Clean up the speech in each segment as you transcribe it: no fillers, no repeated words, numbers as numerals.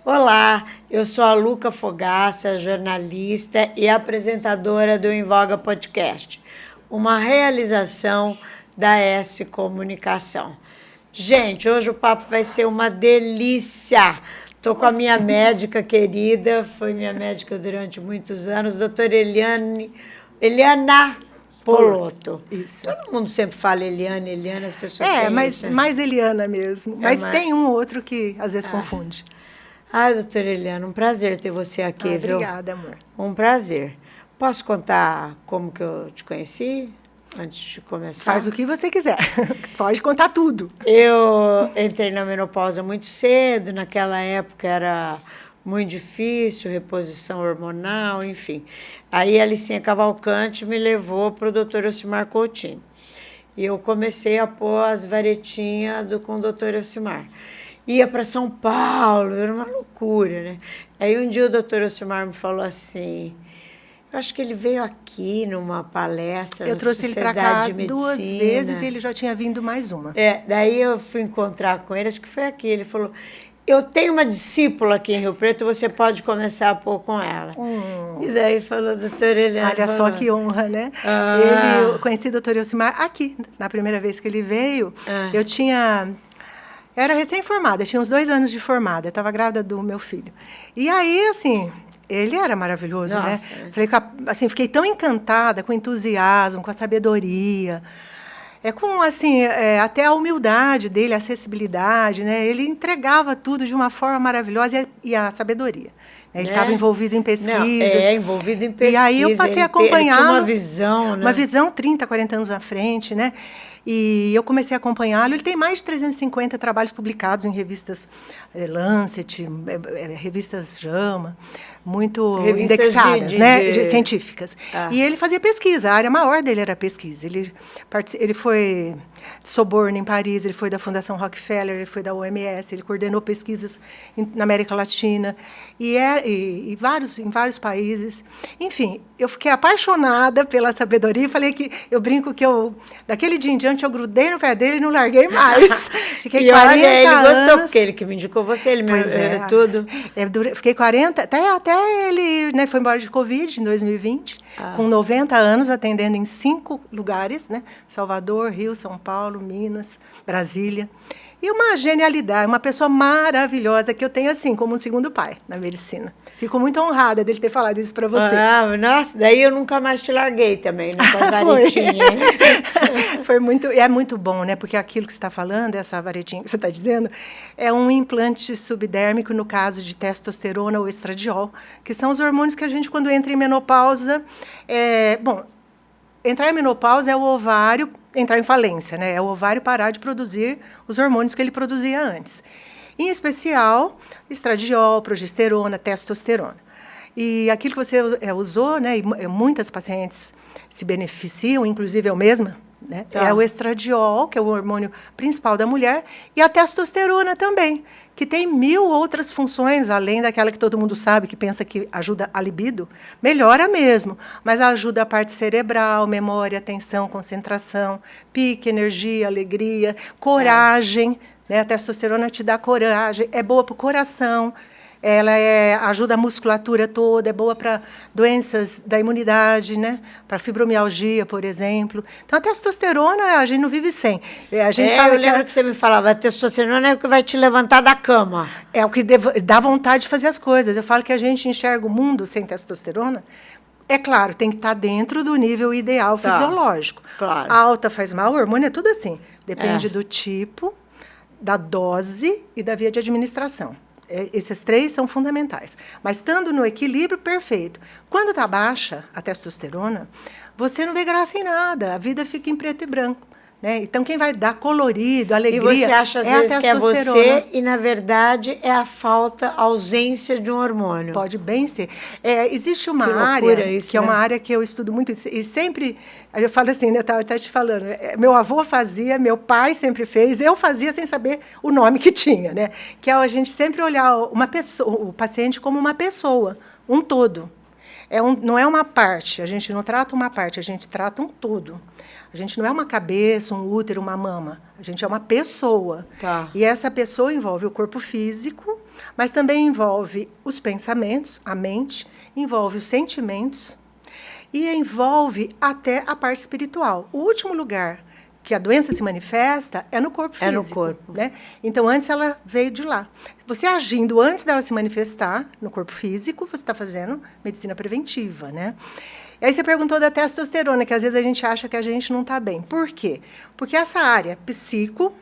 Olá, eu sou a Luca Fogaça, jornalista e apresentadora do Em Voga Podcast, uma realização da S Comunicação. Gente, hoje o papo vai ser uma delícia. Estou com a minha médica querida, foi minha médica durante muitos anos, doutora Eliana Poloto. Isso. Todo mundo sempre fala Eliana, as pessoas têm mas isso, né? mais Eliana mesmo. Mas mais- tem um ou outro que às vezes confunde. Ai, doutora Eliana, um prazer ter você aqui, viu? Obrigada, amor. Um prazer. Posso contar como que eu te conheci, antes de começar? Faz o que você quiser. Pode contar tudo. Eu entrei na menopausa muito cedo, naquela época era muito difícil, reposição hormonal, enfim. Aí a Alicinha Cavalcante me levou para o doutor Elcimar Coutinho. E eu comecei a pôr as varetinhas com o doutor Elcimar. Ia para São Paulo, era uma loucura, né? Aí um dia o doutor Elcimar me falou assim, eu acho que ele veio aqui numa palestra Eu na trouxe ele para cá Sociedade de 2 Medicina. vezes e ele já tinha vindo mais uma. Daí eu fui encontrar com ele, acho que foi aqui, ele falou, eu tenho uma discípula aqui em Rio Preto, você pode começar a pôr com ela. E daí falou, doutora Eliana... Olha só que honra, né? Eu conheci o doutor Elcimar aqui, na primeira vez que ele veio. Eu era recém-formada, tinha uns 2 anos de formada, eu estava grávida do meu filho. E aí, assim, ele era maravilhoso, né? Falei, assim, fiquei tão encantada com o entusiasmo, com a sabedoria, com, assim, até a humildade dele, a acessibilidade, né? Ele entregava tudo de uma forma maravilhosa e a sabedoria. Ele estava envolvido em pesquisas. Envolvido em pesquisa. E aí eu passei a acompanhá-lo. Ele tinha uma visão, né? Uma visão 30, 40 anos à frente, né? E eu comecei a acompanhá-lo. Ele tem mais de 350 trabalhos publicados em revistas Lancet, revistas JAMA, muito Revistas indexadas, científicas. E ele fazia pesquisa, a área maior dele era pesquisa. Ele foi de Sorbonne, em Paris, ele foi da Fundação Rockefeller, ele foi da OMS, ele coordenou pesquisas na América Latina em vários países. Enfim, eu fiquei apaixonada pela sabedoria e falei que eu brinco que daquele dia em diante eu grudei no pé dele e não larguei mais. Fiquei 40 ele anos. gostou, porque ele que me indicou você, ele me tudo. Fiquei 40, até ele, né, foi embora de Covid em 2020, com 90 anos, atendendo em 5 lugares, né? Salvador, Rio, São Paulo, Minas, Brasília. E uma genialidade, uma pessoa maravilhosa que eu tenho assim, como um segundo pai na medicina. Fico muito honrada dele ter falado isso para você. Nossa, daí eu nunca mais te larguei também, né? Com a varetinha. É muito bom, né? Porque aquilo que você está falando, essa varetinha que você está dizendo, é um implante subdérmico no caso de testosterona ou estradiol, que são os hormônios que a gente, quando entra em menopausa... Entrar em menopausa é o ovário entrar em falência, né? É o ovário parar de produzir os hormônios que ele produzia antes. Em especial, estradiol, progesterona, testosterona. E aquilo que você usou, né? E muitas pacientes se beneficiam, inclusive eu mesma, né? É o estradiol, que é o hormônio principal da mulher, e a testosterona também, que tem 1000 outras funções, além daquela que todo mundo sabe, que pensa que ajuda a libido, melhora mesmo, mas ajuda a parte cerebral, memória, atenção, concentração, pique, energia, alegria, coragem, né? A testosterona te dá coragem, é boa para o coração, ela ajuda a musculatura toda, é boa para doenças da imunidade, né? Para fibromialgia, por exemplo. Então, a testosterona, a gente não vive sem. Eu lembro que você me falava, a testosterona é o que vai te levantar da cama. É o que dá vontade de fazer as coisas. Eu falo que a gente enxerga o mundo sem testosterona. É claro, tem que estar dentro do nível ideal fisiológico. Claro. Alta faz mal, o hormônio é tudo assim. Depende do tipo, da dose e da via de administração. Esses 3 são fundamentais. Mas estando no equilíbrio perfeito. Quando está baixa a testosterona, você não vê graça em nada. A vida fica em preto e branco. Né? Então, quem vai dar colorido, alegria, e você acha, às vezes, que é você e, na verdade, é a a ausência de um hormônio. Pode bem ser. Existe uma área, isso, que é uma área que eu estudo muito, e sempre, eu falo assim, né, estava até te falando, meu avô fazia, meu pai sempre fez, eu fazia sem saber o nome que tinha, né? Que é a gente sempre olhar o paciente como uma pessoa, um todo. Não é uma parte, a gente não trata uma parte, a gente trata um todo. A gente não é uma cabeça, um útero, uma mama. A gente é uma pessoa. Tá. E essa pessoa envolve o corpo físico, mas também envolve os pensamentos, a mente, envolve os sentimentos e envolve até a parte espiritual. O último lugar que a doença se manifesta é no corpo físico. É no corpo. Né? Então, antes ela veio de lá. Você agindo antes dela se manifestar no corpo físico, você está fazendo medicina preventiva, né? E aí você perguntou da testosterona, que às vezes a gente acha que a gente não está bem. Por quê? Porque essa área psico,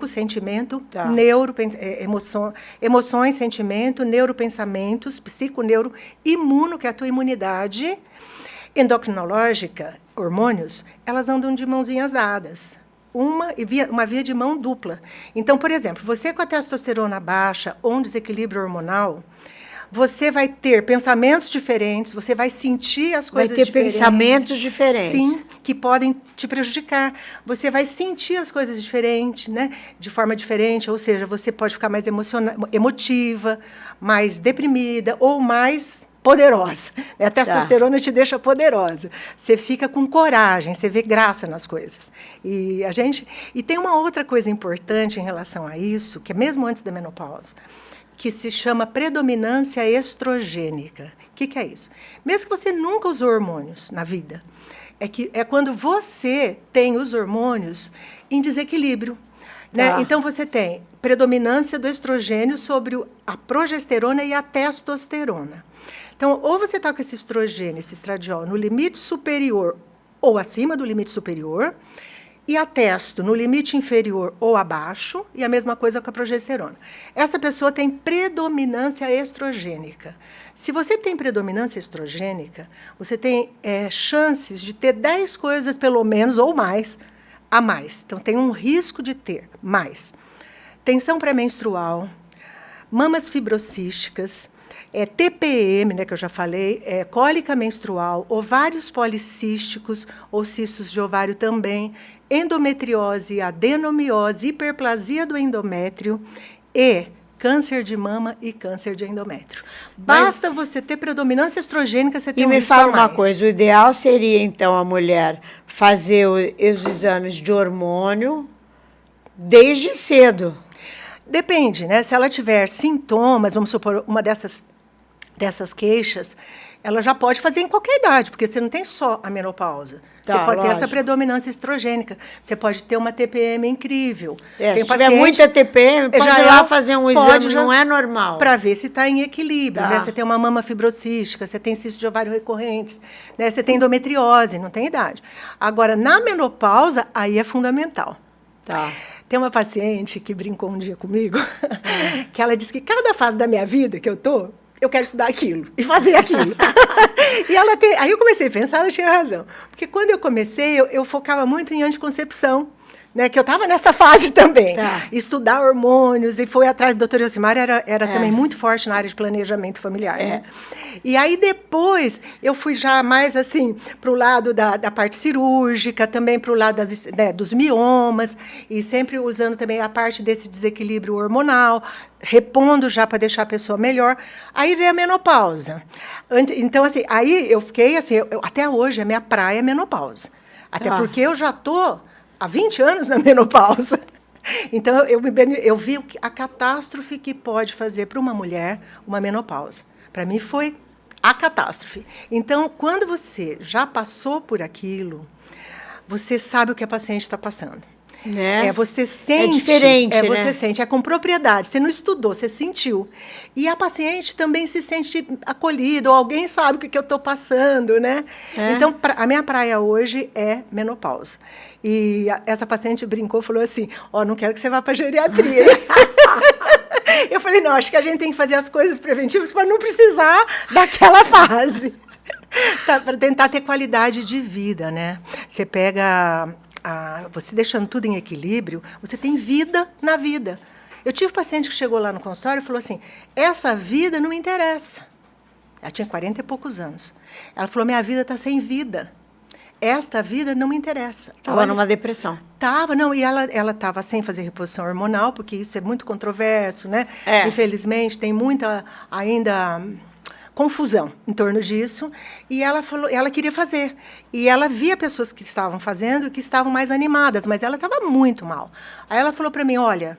sentimento, emoções, sentimento, neuropensamentos, neuro, imuno, que é a tua imunidade, endocrinológica, hormônios, elas andam de mãozinhas dadas. Uma via de mão dupla. Então, por exemplo, você com a testosterona baixa ou um desequilíbrio hormonal, você vai ter pensamentos diferentes, você vai sentir as coisas diferentes. Vai ter pensamentos diferentes. Sim, que podem te prejudicar. Você vai sentir as coisas diferentes, né? De forma diferente, ou seja, você pode ficar mais emotiva, mais deprimida ou mais poderosa. A testosterona te deixa poderosa. Você fica com coragem, você vê graça nas coisas. E tem uma outra coisa importante em relação a isso, que é mesmo antes da menopausa, que se chama predominância estrogênica. O que é isso? Mesmo que você nunca usou hormônios na vida, é quando você tem os hormônios em desequilíbrio. Né? Então, você tem predominância do estrogênio sobre a progesterona e a testosterona. Então, ou você está com esse estrogênio, esse estradiol, no limite superior ou acima do limite superior, e a testo no limite inferior ou abaixo, e a mesma coisa com a progesterona. Essa pessoa tem predominância estrogênica. Se você tem predominância estrogênica, você tem chances de ter 10 coisas, pelo menos, ou mais, a mais. Então, tem um risco de ter mais. Tensão pré-menstrual, mamas fibrocísticas, TPM, né, que eu já falei, cólica menstrual, ovários policísticos ou cistos de ovário também, endometriose, adenomiose, hiperplasia do endométrio e câncer de mama e câncer de endométrio. Basta você ter predominância estrogênica, você tem um risco a mais. E me fala uma coisa, o ideal seria, então, a mulher fazer os exames de hormônio desde cedo. Depende, né? Se ela tiver sintomas, vamos supor, uma dessas queixas, ela já pode fazer em qualquer idade, porque você não tem só a menopausa. Você pode ter essa predominância estrogênica. Você pode ter uma TPM incrível. Se tiver muita TPM, pode ir lá fazer um exame, não é normal. Para ver se está em equilíbrio. Né? Você tem uma mama fibrocística, você tem cisto de ovário recorrentes, né? Você tem endometriose, não tem idade. Agora, na menopausa, aí é fundamental. Tem uma paciente que brincou um dia comigo, que ela disse que cada fase da minha vida que eu quero estudar aquilo e fazer aquilo. Aí eu comecei a pensar, ela tinha razão. Porque quando eu comecei, eu focava muito em anticoncepção, né, que eu estava nessa fase também. Estudar hormônios, e foi atrás do doutor Elcimar, era também muito forte na área de planejamento familiar. Né? E aí depois eu fui já mais assim para o lado da parte cirúrgica, também para o lado dos miomas, e sempre usando também a parte desse desequilíbrio hormonal, repondo já para deixar a pessoa melhor. Aí veio a menopausa. Então, assim, aí eu fiquei assim, até hoje a minha praia é menopausa. Até porque eu já estou há 20 anos na menopausa. Então, eu vi a catástrofe que pode fazer para uma mulher uma menopausa. Para mim, foi a catástrofe. Então, quando você já passou por aquilo, você sabe o que a paciente está passando. Né? Você sente. É diferente, né? Você sente, é com propriedade. Você não estudou, você sentiu. E a paciente também se sente acolhida, ou alguém sabe o que eu estou passando, né? Então, a minha praia hoje é menopausa. E essa paciente brincou, falou assim, não quero que você vá para a geriatria. Eu falei, não, acho que a gente tem que fazer as coisas preventivas para não precisar daquela fase. Para tentar ter qualidade de vida, né? Você pega... você deixando tudo em equilíbrio, você tem vida na vida. Eu tive um paciente que chegou lá no consultório e falou assim, essa vida não me interessa. Ela tinha 40 e poucos anos. Ela falou, minha vida está sem vida. Esta vida não me interessa. Estava numa depressão. Estava, não, e ela estava sem fazer reposição hormonal, porque isso é muito controverso, né? Infelizmente, tem muita ainda confusão em torno disso, e ela falou, ela queria fazer. E ela via pessoas que estavam fazendo, que estavam mais animadas, mas ela estava muito mal. Aí ela falou para mim, olha,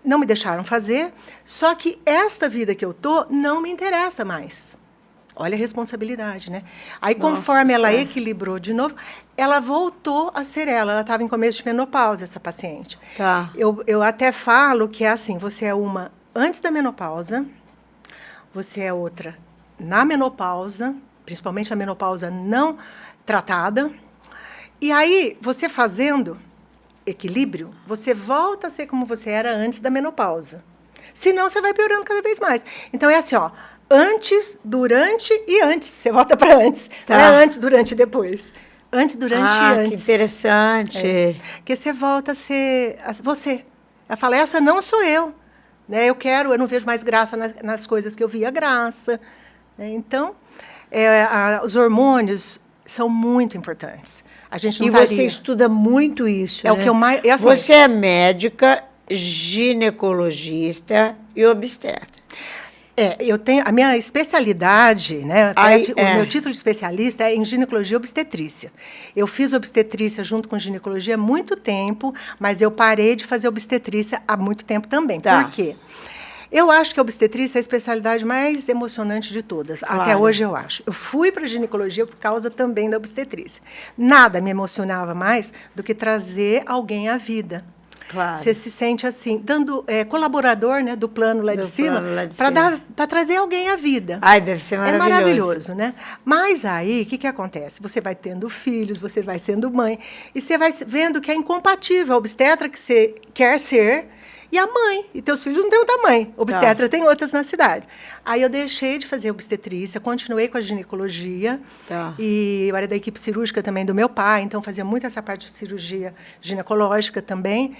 não me deixaram fazer, só que esta vida que eu tô não me interessa mais. Olha a responsabilidade, né? Aí, conforme ela equilibrou de novo, ela voltou a ser ela. Ela estava em começo de menopausa, essa paciente. Tá. Eu até falo que é assim, você é uma antes da menopausa, você é outra na menopausa, principalmente a menopausa não tratada. E aí, você fazendo equilíbrio, você volta a ser como você era antes da menopausa. Senão, você vai piorando cada vez mais. Então, é assim, ó, antes, durante e antes. Você volta para antes. Tá. Não é antes, durante e depois. Antes, durante e antes. Que interessante. Porque você volta a ser você. Ela fala, essa não sou eu. Né? Eu não vejo mais graça nas coisas que eu via graça. Né? Então, os hormônios são muito importantes. A gente não você estuda muito isso, né? O que eu mais... Assim, você é médica, ginecologista e obstetra. Eu tenho a minha especialidade, né? O meu título de especialista é em ginecologia e obstetrícia. Eu fiz obstetrícia junto com ginecologia há muito tempo, mas eu parei de fazer obstetrícia há muito tempo também. Tá. Por quê? Eu acho que a obstetrícia é a especialidade mais emocionante de todas. Claro. Até hoje eu acho. Eu fui para a ginecologia por causa também da obstetrícia. Nada me emocionava mais do que trazer alguém à vida. Claro. Você se sente assim, colaborador, né, do plano lá de cima, para trazer alguém à vida. Ai, deve ser maravilhoso. É maravilhoso, né? Mas aí, o que acontece? Você vai tendo filhos, você vai sendo mãe, e você vai vendo que é incompatível a obstetra que você quer ser e a mãe. E teus filhos não têm outra mãe. Obstetra tem outras na cidade. Aí eu deixei de fazer obstetrícia, continuei com a ginecologia. E eu era da equipe cirúrgica também do meu pai, então fazia muito essa parte de cirurgia ginecológica também.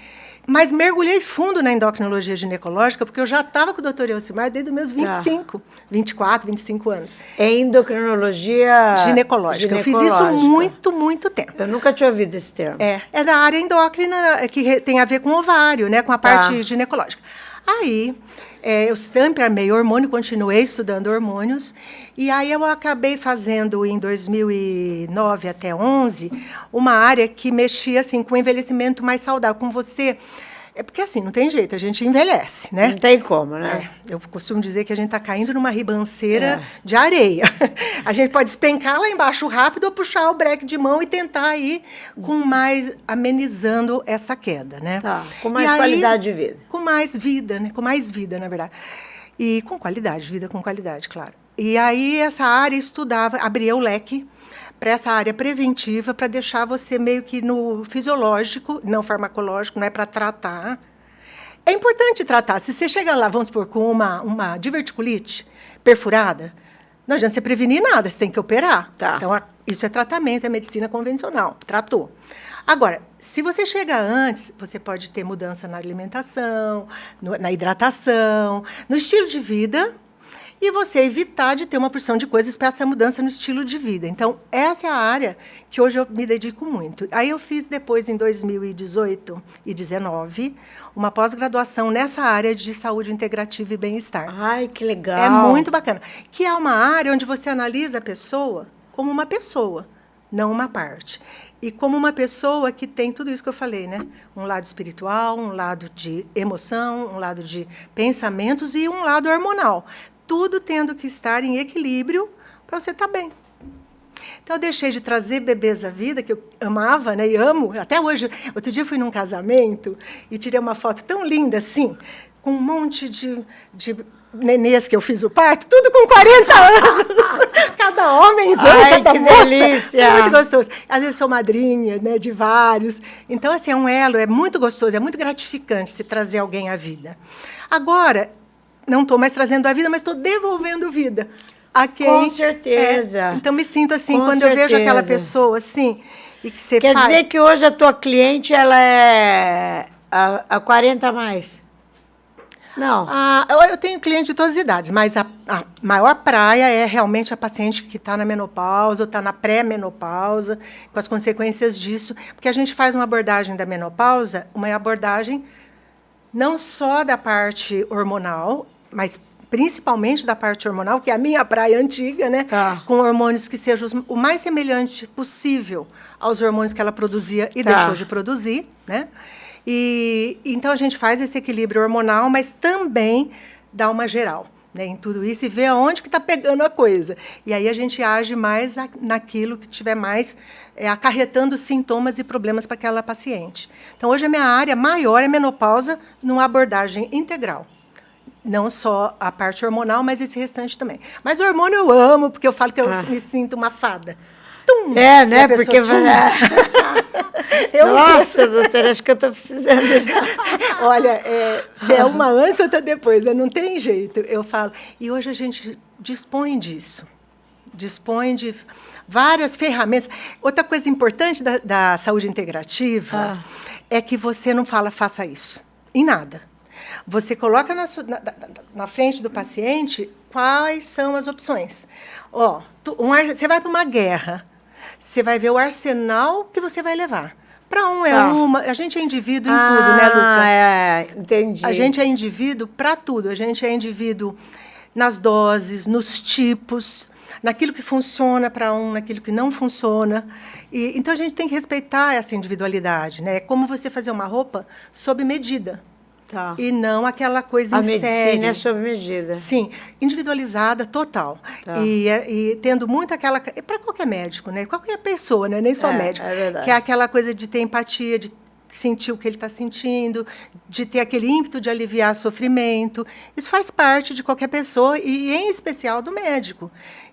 Mas mergulhei fundo na endocrinologia ginecológica, porque eu já estava com o doutor Elcimar desde os meus 24, 25 anos. É endocrinologia ginecológica. Eu fiz isso muito, muito tempo. Eu nunca tinha ouvido esse termo. É da área endócrina, que tem a ver com o ovário, né, com a parte ginecológica. Aí, eu sempre amei hormônio, continuei estudando hormônios, e aí eu acabei fazendo, em 2009 até 2011, uma área que mexia assim, com o envelhecimento mais saudável, com você... Porque, assim, não tem jeito, a gente envelhece, né? Não tem como, né? Eu costumo dizer que a gente está caindo numa ribanceira de areia. A gente pode despencar lá embaixo rápido ou puxar o breque de mão e tentar ir amenizando essa queda, né? Com mais qualidade de vida. Com mais vida, né? Com mais vida, na verdade. E com qualidade, vida com qualidade, claro. E aí essa área abria o leque para essa área preventiva, para deixar você meio que no fisiológico, não farmacológico, não é para tratar. É importante tratar. Se você chega lá, vamos supor, com uma diverticulite perfurada, não adianta você prevenir nada, você tem que operar. Então, isso é tratamento, é medicina convencional, tratou. Agora, se você chega antes, você pode ter mudança na alimentação, na hidratação, no estilo de vida, e você evitar de ter uma porção de coisas para essa mudança no estilo de vida. Então, essa é a área que hoje eu me dedico muito. Aí eu fiz depois, em 2018 e 2019, uma pós-graduação nessa área de saúde integrativa e bem-estar. Ai, que legal! É muito bacana. Que é uma área onde você analisa a pessoa como uma pessoa, não uma parte. E como uma pessoa que tem tudo isso que eu falei, né? Um lado espiritual, um lado de emoção, um lado de pensamentos e um lado hormonal. Tudo tendo que estar em equilíbrio para você estar bem. Então, eu deixei de trazer bebês à vida, que eu amava, né, e amo, até hoje. Outro dia eu fui num casamento e tirei uma foto tão linda, assim, com um monte de nenês que eu fiz o parto, tudo com 40 anos. Cada homenzão, cada moça. Delícia. É muito gostoso. Às vezes sou madrinha, né, de vários. Então, assim, é um elo, é muito gostoso, é muito gratificante se trazer alguém à vida. Agora, não estou mais trazendo a vida, mas estou devolvendo vida a quem... Com certeza. Então, me sinto assim, quando eu vejo aquela pessoa assim, e que você Quer dizer que hoje a tua cliente, ela é a 40 a mais? Não. Eu tenho cliente de todas as idades, mas a maior praia é realmente a paciente que está na menopausa ou está na pré-menopausa, com as consequências disso, porque a gente faz uma abordagem da menopausa, uma abordagem não só da parte hormonal, mas principalmente da parte hormonal, que é a minha praia antiga, né? Com hormônios que sejam o mais semelhante possível aos hormônios que ela produzia e deixou de produzir, né? E então a gente faz esse equilíbrio hormonal, mas também dá uma geral, né, em tudo isso e vê aonde que está pegando a coisa. E aí a gente age mais naquilo que tiver mais acarretando sintomas e problemas para aquela paciente. Então, hoje a minha área maior é menopausa, numa abordagem integral. Não só a parte hormonal, mas esse restante também. Mas o hormônio eu amo, porque eu falo que eu me sinto uma fada. Tum, né? Porque nossa, doutora, acho que eu estou precisando. Olha, se é uma antes, outra depois, não tem jeito. Eu falo. E hoje a gente dispõe disso. Dispõe de várias ferramentas. Outra coisa importante da saúde integrativa é que você não fala, faça isso. Em nada. Você coloca na frente do paciente quais são as opções. Você vai para uma guerra, você vai ver o arsenal que você vai levar. Para uma. A gente é indivíduo em tudo, né, Luca? Entendi. A gente é indivíduo para tudo. A gente é indivíduo nas doses, nos tipos, naquilo que funciona para naquilo que não funciona. Então, a gente tem que respeitar essa individualidade, né? É como você fazer uma roupa sob medida. Tá. E não aquela coisa em série. A medicina é sob medida. Sim, individualizada total. Tá. E tendo muito aquela... Para qualquer médico, né? Qualquer pessoa, né? Nem só médico. É verdade. Que é aquela coisa de ter empatia, de sentir o que ele está sentindo, de ter aquele ímpeto de aliviar sofrimento. Isso faz parte de qualquer pessoa, e em especial do médico,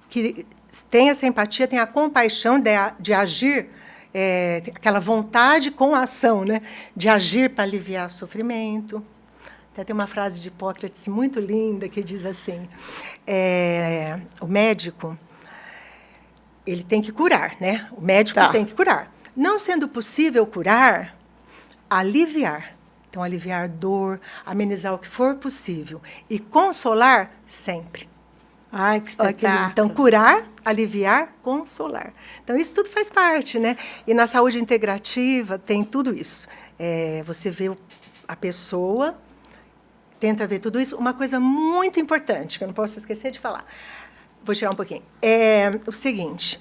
que tem essa empatia, tem a compaixão de agir, aquela vontade com a ação, né? De agir para aliviar sofrimento. Até tem uma frase de Hipócrates muito linda que diz assim, o médico, ele tem que curar, né? O médico tem que curar. Não sendo possível curar, aliviar. Então, aliviar dor, amenizar o que for possível. E consolar sempre. Ai, que espetáculo. Então, curar, aliviar, consolar. Então, isso tudo faz parte, né? E na saúde integrativa tem tudo isso. Você vê a pessoa, tenta ver tudo isso. Uma coisa muito importante, que eu não posso esquecer de falar. Vou tirar um pouquinho. É o seguinte.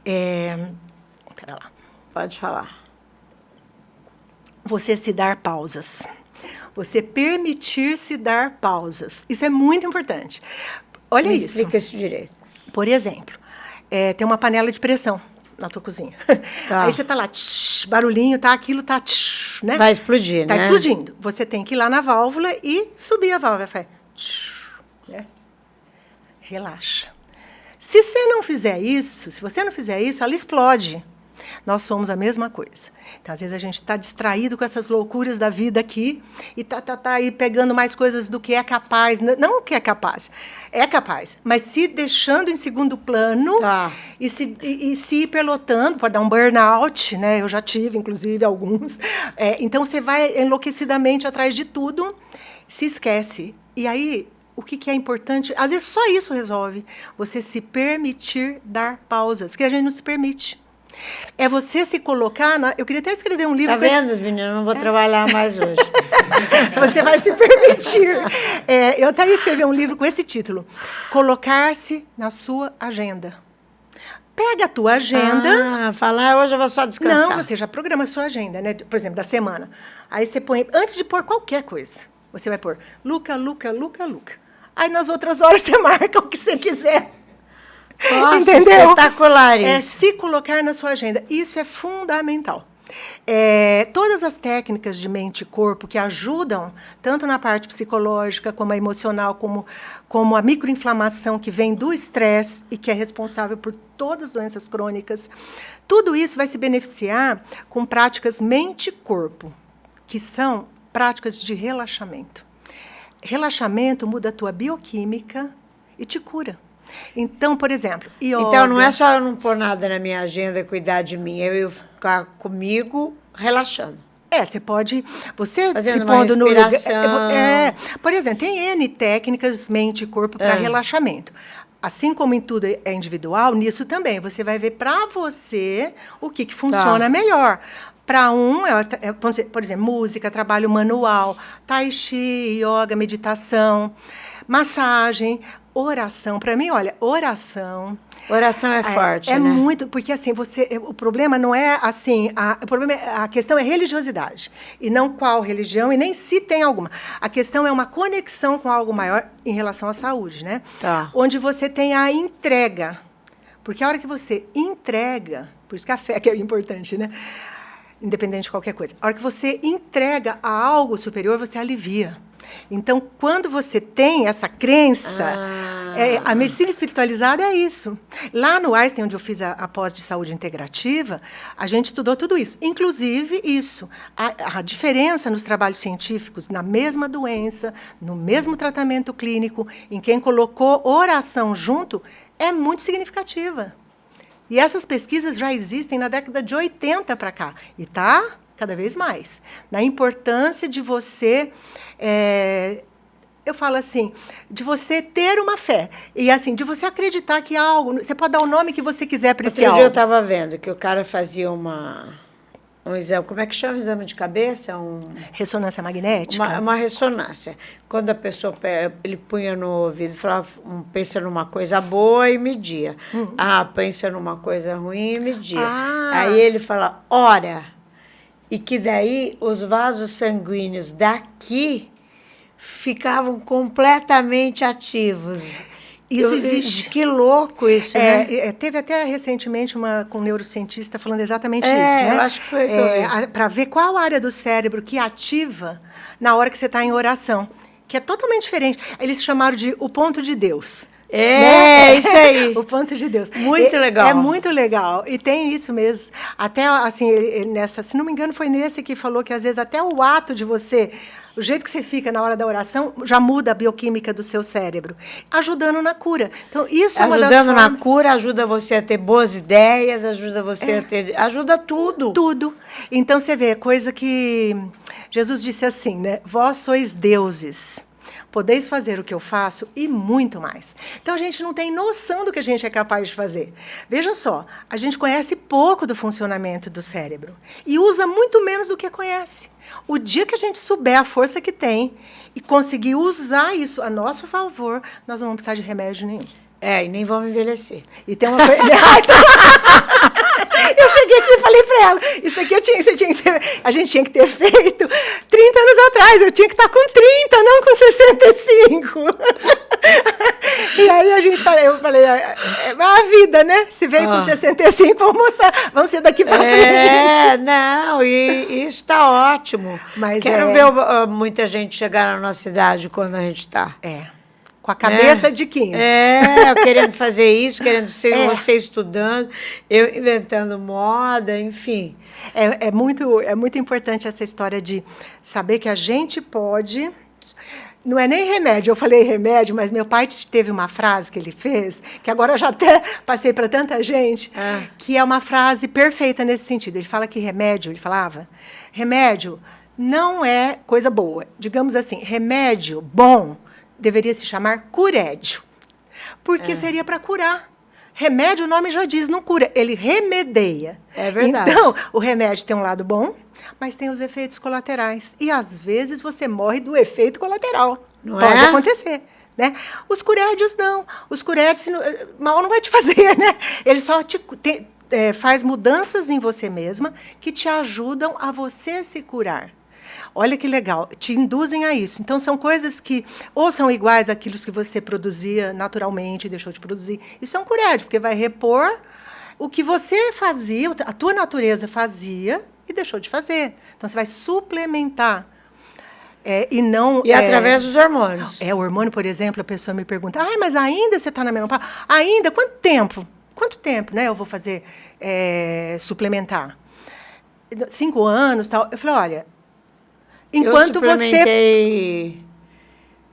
Espera lá. Pode falar. Você se dar pausas. Você permitir-se dar pausas. Isso é muito importante. Olha isso. Explica isso direito. Por exemplo, tem uma panela de pressão na tua cozinha. Tá. Aí você está lá, barulhinho, aquilo está, né? Vai explodir, né? Está explodindo. Você tem que ir lá na válvula e subir a válvula. Né? Relaxa. Se você não fizer isso, ela explode. Nós somos a mesma coisa. Então, às vezes, a gente está distraído com essas loucuras da vida aqui e tá aí pegando mais coisas do que é capaz. Não o que é capaz. É capaz, mas se deixando em segundo plano e se ir pelotando, pode dar um burnout, né? Eu já tive, inclusive, alguns. Então, você vai enlouquecidamente atrás de tudo, se esquece. E aí, o que é importante? Às vezes, só isso resolve. Você se permitir dar pausas, que a gente não se permite. É você se colocar... Eu queria até escrever um livro... Tá vendo, meninas? Não vou trabalhar mais hoje. Você vai se permitir. Eu até ia escrever um livro com esse título. Colocar-se na sua agenda. Pega a tua agenda... Falar hoje eu vou só descansar. Não, você já programa a sua agenda, né? Por exemplo, da semana. Aí você põe... Antes de pôr qualquer coisa, você vai pôr Luca. Aí nas outras horas você marca o que você quiser. Nossa, entendeu? Espetacular isso. É se colocar na sua agenda. Isso é fundamental. Todas as técnicas de mente e corpo que ajudam, tanto na parte psicológica, como a emocional, como a microinflamação que vem do estresse e que é responsável por todas as doenças crônicas, tudo isso vai se beneficiar com práticas mente e corpo, que são práticas de relaxamento. Relaxamento muda a tua bioquímica e te cura. Então, por exemplo, yoga... Então, não é só eu não pôr nada na minha agenda e cuidar de mim, eu ficar comigo relaxando. Você pode... Você fazendo se pondo no lugar... Por exemplo, tem N técnicas, mente e corpo, para relaxamento. Assim como em tudo é individual, nisso também. Você vai ver para você o que funciona melhor. Para por exemplo, música, trabalho manual, tai chi, yoga, meditação, massagem, oração. Para mim, olha, oração Oração é forte, é né? muito, porque assim, o problema não é assim, a questão é religiosidade, e não qual religião, e nem se tem alguma. A questão é uma conexão com algo maior em relação à saúde, né? Tá. Onde você tem a entrega. Porque a hora que você entrega, por isso que a fé que é importante, né? Independente de qualquer coisa. A hora que você entrega a algo superior, você alivia. Então, quando você tem essa crença, a medicina espiritualizada é isso. Lá no Einstein, onde eu fiz a pós de saúde integrativa, a gente estudou tudo isso. Inclusive isso, a diferença nos trabalhos científicos, na mesma doença, no mesmo tratamento clínico, em quem colocou oração junto, é muito significativa. E essas pesquisas já existem na década de 80 para cá. E está cada vez mais. Na importância de você... eu falo assim, de você ter uma fé. E assim, de você acreditar que algo... Você pode dar o nome que você quiser para esse algo. Outro dia eu estava vendo que o cara fazia um exame, como é que chama o exame de cabeça? Ressonância magnética? Uma ressonância. Quando a pessoa, ele punha no ouvido, falava, pensa numa coisa boa e media. Pensa numa coisa ruim e media. Aí ele fala, ora, e que daí os vasos sanguíneos daqui ficavam completamente ativos. Isso existe. Que louco isso, né? Teve até recentemente com um neurocientista falando exatamente isso, né? Eu acho que foi para ver qual área do cérebro que ativa na hora que você está em oração, que é totalmente diferente. Eles chamaram de o ponto de Deus. Né? Isso aí. O ponto de Deus. Muito legal. É muito legal. E tem isso mesmo. Até, assim, se não me engano, foi nesse que falou que, às vezes, até o ato de você... O jeito que você fica na hora da oração já muda a bioquímica do seu cérebro, ajudando na cura. Então, isso é uma das formas... Ajudando na cura, ajuda você a ter boas ideias, ajuda você a ter... Ajuda tudo. Tudo. Então, você vê, coisa que Jesus disse assim, né? Vós sois deuses. Podeis fazer o que eu faço e muito mais. Então, a gente não tem noção do que a gente é capaz de fazer. Veja só, a gente conhece pouco do funcionamento do cérebro e usa muito menos do que conhece. O dia que a gente souber a força que tem e conseguir usar isso a nosso favor, nós não vamos precisar de remédio nenhum. E nem vamos envelhecer. E tem uma coisa... Eu cheguei aqui e falei para ela, isso aqui a gente tinha que ter feito 30 anos atrás, eu tinha que estar com 30, não com 65. E aí eu falei, é a vida, né? Se veio com 65, vamos ser daqui para frente. Não, e isso está ótimo. Mas quero ver muita gente chegar na nossa idade quando a gente está. Com a cabeça de 15. Querendo fazer isso, querendo ser você estudando, eu inventando moda, enfim. É muito importante essa história de saber que a gente pode... Não é nem remédio, eu falei remédio, mas meu pai teve uma frase que ele fez, que agora eu já até passei para tanta gente, que é uma frase perfeita nesse sentido. Ele fala que remédio não é coisa boa. Digamos assim, remédio bom deveria se chamar curédio, porque seria para curar. Remédio, o nome já diz, não cura, ele remedeia. É verdade. Então, o remédio tem um lado bom, mas tem os efeitos colaterais. E, às vezes, você morre do efeito colateral. Pode acontecer. Né? Os curédios, não. Os curédios, mal não vai te fazer, né? Ele só faz mudanças em você mesma que te ajudam a você se curar. Olha que legal, te induzem a isso. Então, são coisas que ou são iguais àquilo que você produzia naturalmente e deixou de produzir. Isso é um curédio, porque vai repor o que você fazia, a tua natureza fazia e deixou de fazer. Então, você vai suplementar. E através dos hormônios. O hormônio, por exemplo, a pessoa me pergunta, mas ainda você está na menopausa? Ainda? Quanto tempo? Quanto tempo, né, eu vou fazer suplementar? 5 anos, tal. Eu falei, olha... Enquanto eu suplementei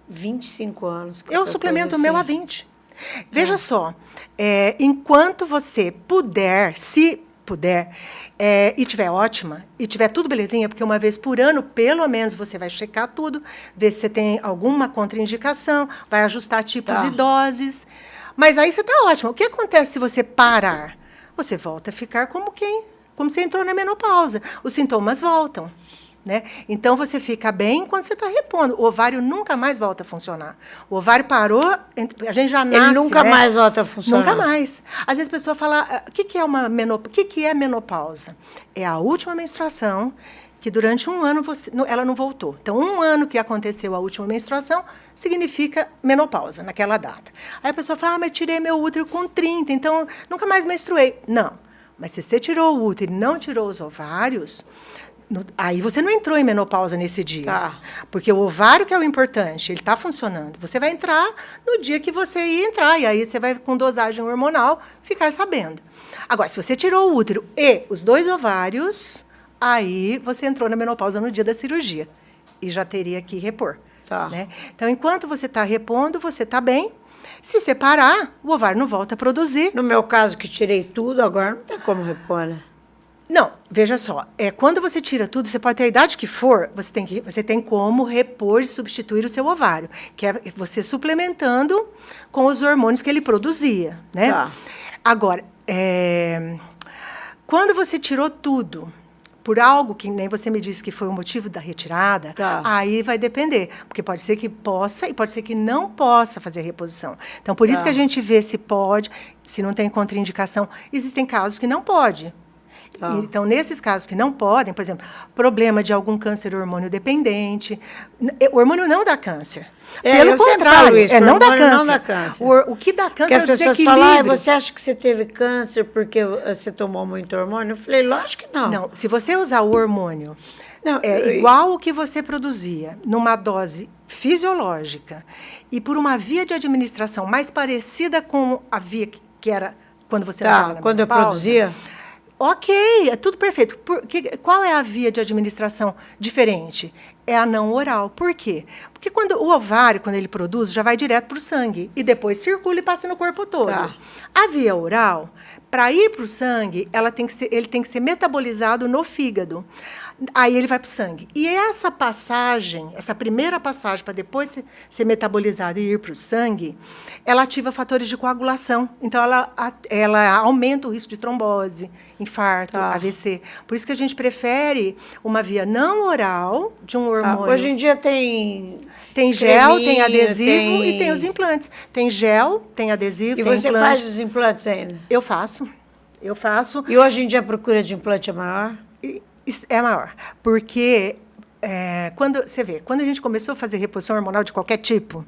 25 anos. Eu suplemento o meu há 20. Veja só, enquanto você puder, se puder, e tiver ótima, e tiver tudo belezinha, porque uma vez por ano, pelo menos, você vai checar tudo, ver se você tem alguma contraindicação, vai ajustar tipos e doses. Mas aí você está ótima. O que acontece se você parar? Você volta a ficar como você entrou na menopausa. Os sintomas voltam. né? Então, você fica bem quando você está repondo. O ovário nunca mais volta a funcionar. O ovário parou, a gente já nasce, Ele nunca né? mais volta a funcionar. Nunca mais. Às vezes a pessoa fala, o que é menopausa? É a última menstruação que durante um ano ela não voltou. Então, um ano que aconteceu a última menstruação significa menopausa, naquela data. Aí a pessoa fala, mas tirei meu útero com 30, então nunca mais menstruei. Não. Mas se você tirou o útero e não tirou os ovários, aí você não entrou em menopausa nesse dia. Tá. Porque o ovário que é o importante, ele está funcionando. Você vai entrar no dia que você ia entrar, e aí você vai, com dosagem hormonal, ficar sabendo. Agora, se você tirou o útero e os 2 ovários, aí você entrou na menopausa no dia da cirurgia. E já teria que repor. Tá. Né? Então, enquanto você está repondo, você está bem. Se separar, o ovário não volta a produzir. No meu caso, que tirei tudo, agora não tem como repor, né? Não, veja só. Quando você tira tudo, você pode ter a idade que for, você tem como repor e substituir o seu ovário, que é você suplementando com os hormônios que ele produzia, né? Tá. Agora, quando você tirou tudo por algo que nem você me disse que foi o motivo da retirada, Tá. aí vai depender, porque pode ser que possa e pode ser que não possa fazer reposição. Então, por isso que a gente vê se pode, se não tem contraindicação. Existem casos que não pode. Tá. Então, nesses casos que não podem, por exemplo, problema de algum câncer hormônio dependente, o hormônio não dá câncer. Pelo eu sempre contrário, falo isso, não o dá hormônio não câncer. dá câncer. O que dá câncer Porque as é o pessoas desequilíbrio. falam, você acha que você teve câncer porque você tomou muito hormônio? Eu falei, lógico que não. Não, se você usar o hormônio Não, igual o que você produzia, numa dose fisiológica, e por uma via de administração mais parecida com a via que era quando você estava na quando eu menopausa, produzia. Ok, é tudo perfeito. Qual é a via de administração diferente? É a não oral. Por quê? Porque o ovário, quando ele produz, já vai direto para o sangue e depois circula e passa no corpo todo. Tá. A via oral, para ir para o sangue, ele tem que ser metabolizado no fígado. Aí ele vai para o sangue. E essa passagem, essa primeira passagem para depois ser metabolizado e ir para o sangue, ela ativa fatores de coagulação. Então, ela aumenta o risco de trombose, infarto, AVC. Por isso que a gente prefere uma via não oral de um hormônio. Hoje em dia tem gel, creminho, tem adesivo e tem os implantes. Tem gel, tem adesivo, E tem você implante. faz os implantes ainda? Eu faço. E hoje em dia a procura de implante é maior? É maior, porque quando a gente começou a fazer reposição hormonal de qualquer tipo,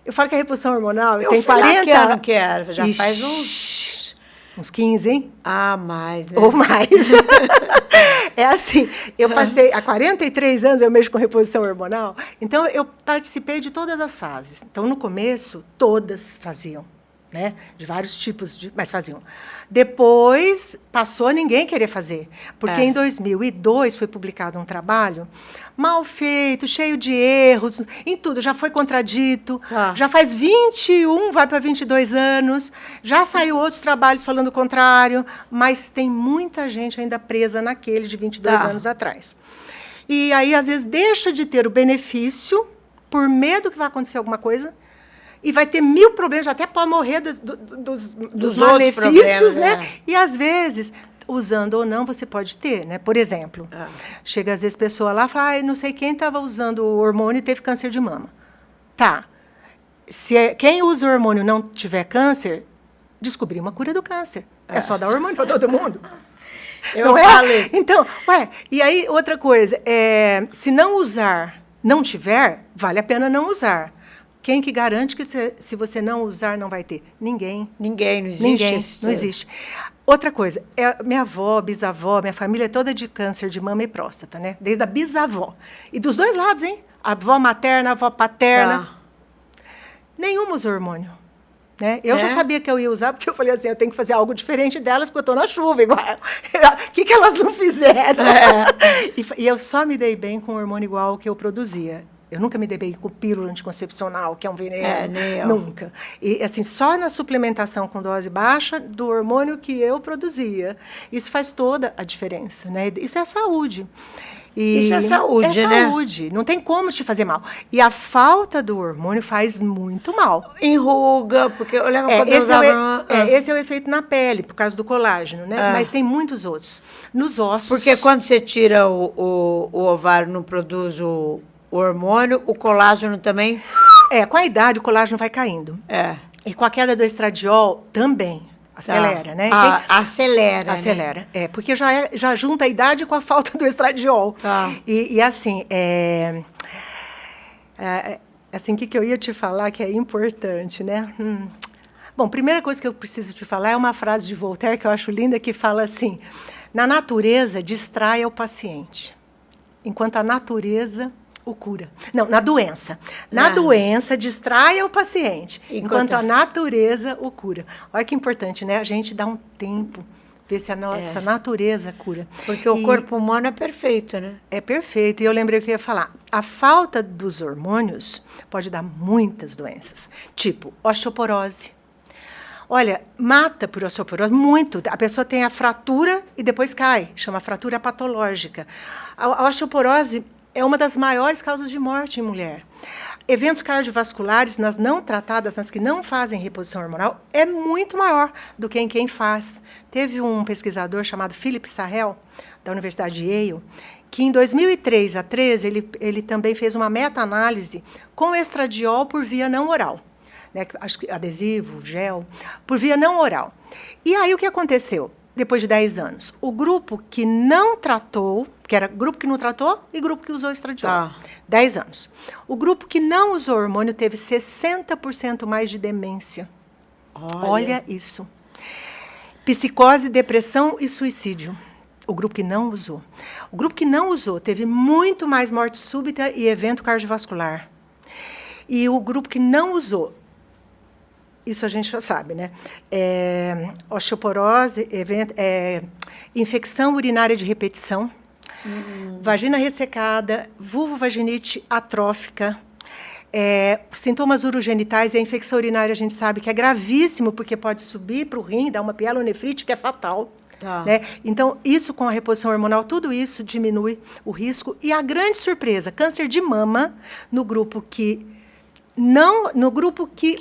eu falo que a reposição hormonal tem 40... Que ano que era? Já Ixi, faz uns 15, hein? Mais, né? Ou mais. É assim, eu passei há 43 anos, eu mexo com reposição hormonal, então eu participei de todas as fases. Então, no começo, todas faziam. Né? De vários tipos, mas faziam. Depois, passou a ninguém querer fazer. Porque em 2002 foi publicado um trabalho mal feito, cheio de erros, em tudo. Já foi contradito, já faz 21, vai para 22 anos, já saiu outros trabalhos falando o contrário, mas tem muita gente ainda presa naquele de 22 anos atrás. E aí, às vezes, deixa de ter o benefício, por medo que vai acontecer alguma coisa, e vai ter 1000 problemas, já até pode morrer dos malefícios, né? E, às vezes, usando ou não, você pode ter, né? Por exemplo, chega, às vezes, pessoa lá e fala, não sei quem estava usando o hormônio e teve câncer de mama. Tá. Quem usa o hormônio não tiver câncer, descobrir uma cura do câncer. É só dar hormônio para todo mundo. Eu falo isso. Então, e aí, outra coisa, se não usar, não tiver, vale a pena não usar. Quem que garante que se você não usar, não vai ter? Ninguém. Ninguém, não existe. Ninguém, não existe. Outra coisa, minha avó, bisavó, minha família é toda de câncer de mama e próstata, né? Desde a bisavó. E dos dois lados, hein? A avó materna, a avó paterna. Nenhuma usa hormônio. Né? Eu já sabia que eu ia usar, porque eu falei assim, eu tenho que fazer algo diferente delas, porque eu estou na chuva. Igual. O que elas não fizeram? E eu só me dei bem com o hormônio igual ao que eu produzia. Eu nunca me dei bem com pílula anticoncepcional, que é um veneno. Nem eu. Nunca. E, assim, só na suplementação com dose baixa do hormônio que eu produzia. Isso faz toda a diferença, né? Isso é saúde. Isso é saúde, né? É saúde, não tem como te fazer mal. E a falta do hormônio faz muito mal. Enruga, porque eu lembro quando eu usava... Esse é o efeito na pele, por causa do colágeno, né? Mas tem muitos outros. Nos ossos... Porque quando você tira o ovário, não produz o hormônio, o colágeno também... Com a idade o colágeno vai caindo. E com a queda do estradiol também. Acelera, né? Acelera. Acelera. Né? Porque já junta a idade com a falta do estradiol. E assim, assim, o que eu ia te falar que é importante, né? Bom, primeira coisa que eu preciso te falar é uma frase de Voltaire que eu acho linda, que fala assim: na natureza, distraia o paciente, enquanto a natureza o cura. Não, na doença. Na doença, distraia o paciente, enquanto a natureza o cura. Olha que importante, né? A gente dá um tempo, ver se a nossa natureza cura. Porque o corpo humano é perfeito, né? É perfeito. E eu lembrei o que eu ia falar. A falta dos hormônios pode dar muitas doenças, tipo osteoporose. Olha, mata por osteoporose muito. A pessoa tem a fratura e depois cai. Chama fratura patológica. A osteoporose é uma das maiores causas de morte em mulher. Eventos cardiovasculares nas não tratadas, nas que não fazem reposição hormonal, é muito maior do que em quem faz. Teve um pesquisador chamado Philip Sahel, da Universidade de Yale, que em 2003 a 13 ele também fez uma meta-análise com estradiol por via não oral. Né, acho que adesivo, gel, por via não oral. E aí o que aconteceu? Depois de 10 anos, o grupo que não tratou, que era grupo que não tratou e grupo que usou estradiol. 10 anos. O grupo que não usou hormônio teve 60% mais de demência. Olha isso. Psicose, depressão e suicídio. O grupo que não usou. O grupo que não usou teve muito mais morte súbita e evento cardiovascular. E o grupo que não usou, isso a gente já sabe, né? Osteoporose, infecção urinária de repetição, vagina ressecada, vulvovaginite atrófica, sintomas urogenitais. E a infecção urinária a gente sabe que é gravíssimo, porque pode subir para o rim, dar uma pielonefrite que é fatal. Né? Então, isso com a reposição hormonal, tudo isso diminui o risco. E a grande surpresa, câncer de mama no grupo que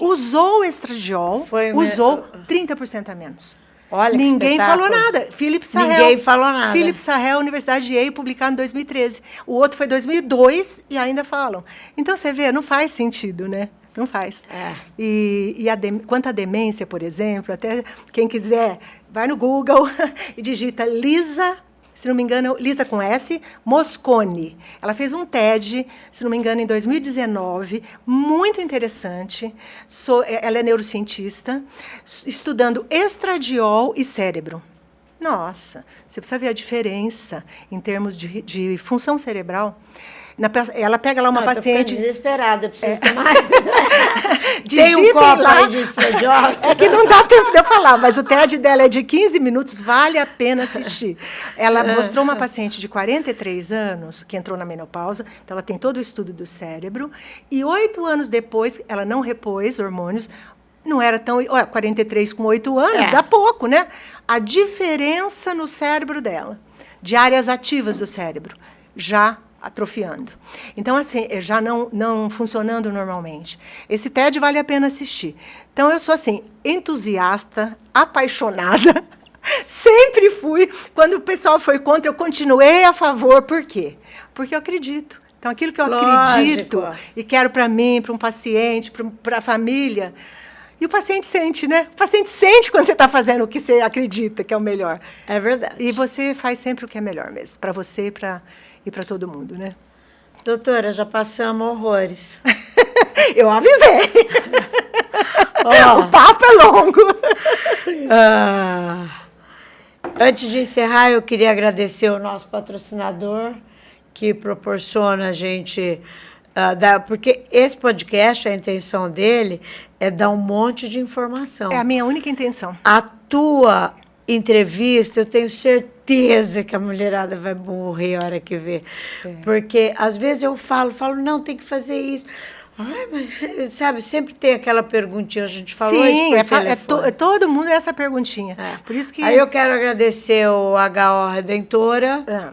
usou o estradiol, usou 30% a menos. Olha, ninguém falou nada. Philip Sahel. Ninguém falou nada. Philip Sahel, Universidade de Yale, publicado em 2013. O outro foi 2002 e ainda falam. Então, você vê, não faz sentido, né? Não faz. Quanto à demência, por exemplo, até quem quiser, vai no Google e digita Lisa, se não me engano, Lisa com S, Mosconi. Ela fez um TED, se não me engano, em 2019, muito interessante. Ela é neurocientista, estudando estradiol e cérebro. Nossa, você precisa ver a diferença em termos de função cerebral. Ela pega lá uma paciente... Eu tô desesperada, eu preciso tomar... Tem um copo aí de estradiol. É que não dá tempo de eu falar, mas o TED dela é de 15 minutos, vale a pena assistir. Ela mostrou uma paciente de 43 anos, que entrou na menopausa, então ela tem todo o estudo do cérebro, e 8 anos depois, ela não repôs hormônios, não era tão... 43 com 8 anos, dá pouco, né? A diferença no cérebro dela, de áreas ativas do cérebro, já atrofiando. Então, assim, já não funcionando normalmente. Esse TED vale a pena assistir. Então, eu sou, assim, entusiasta, apaixonada, sempre fui. Quando o pessoal foi contra, eu continuei a favor. Por quê? Porque eu acredito. Então, aquilo que eu acredito e quero para mim, para um paciente, para a família... E o paciente sente, né? O paciente sente quando você está fazendo o que você acredita que é o melhor. É verdade. E você faz sempre o que é melhor mesmo, para você e para todo mundo, né? Doutora, já passamos horrores. Eu avisei. O papo é longo. Antes de encerrar, eu queria agradecer o nosso patrocinador, que proporciona a gente... porque esse podcast, a intenção dele é dar um monte de informação. É a minha única intenção. A tua entrevista, eu tenho certeza que a mulherada vai morrer a hora que vê. Porque, às vezes, eu falo, não, tem que fazer isso. Ai, mas, sabe, sempre tem aquela perguntinha, a gente falou isso por telefone. Todo mundo essa perguntinha. Por isso que... Aí eu quero agradecer o HO Redentora,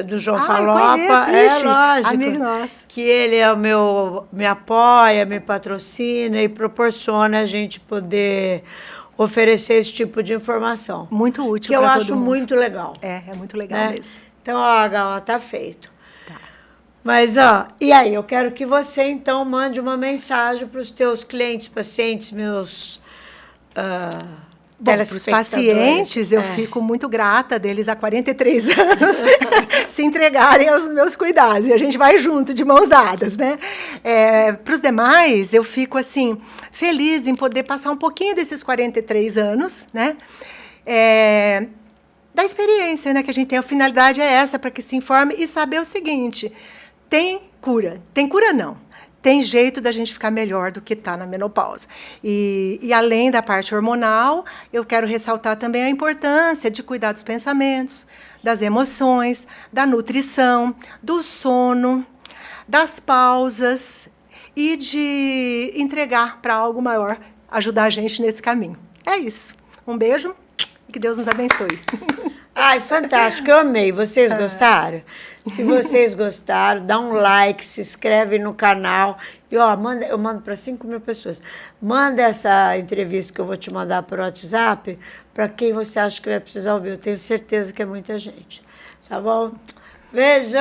do João Eu Falopa. conheço, É ixi, lógico. amigo nosso. Que ele é me apoia, me patrocina e proporciona a gente poder oferecer esse tipo de informação. Muito útil que eu para todo acho mundo. muito legal. É muito legal Né? mesmo. Então, ó, Gal, tá feito. Tá. Mas, ó, e aí, eu quero que você, então, mande uma mensagem para os teus clientes, pacientes, meus Bom, para os pacientes, eu fico muito grata deles há 43 anos se entregarem aos meus cuidados. E a gente vai junto, de mãos dadas, né? Para os demais, eu fico, assim, feliz em poder passar um pouquinho desses 43 anos, né? Da experiência, né, que a gente tem. A finalidade é essa, para que se informe e saber o seguinte: tem cura. Tem cura, não. Tem jeito da gente ficar melhor do que está na menopausa. E além da parte hormonal, eu quero ressaltar também a importância de cuidar dos pensamentos, das emoções, da nutrição, do sono, das pausas e de entregar para algo maior, ajudar a gente nesse caminho. É isso. Um beijo e que Deus nos abençoe. Ai, fantástico, eu amei. Vocês gostaram? Se vocês gostaram, dá um like, se inscreve no canal. E, ó, eu mando para 5.000 pessoas. Manda essa entrevista que eu vou te mandar por WhatsApp para quem você acha que vai precisar ouvir. Eu tenho certeza que é muita gente. Tá bom? Beijo!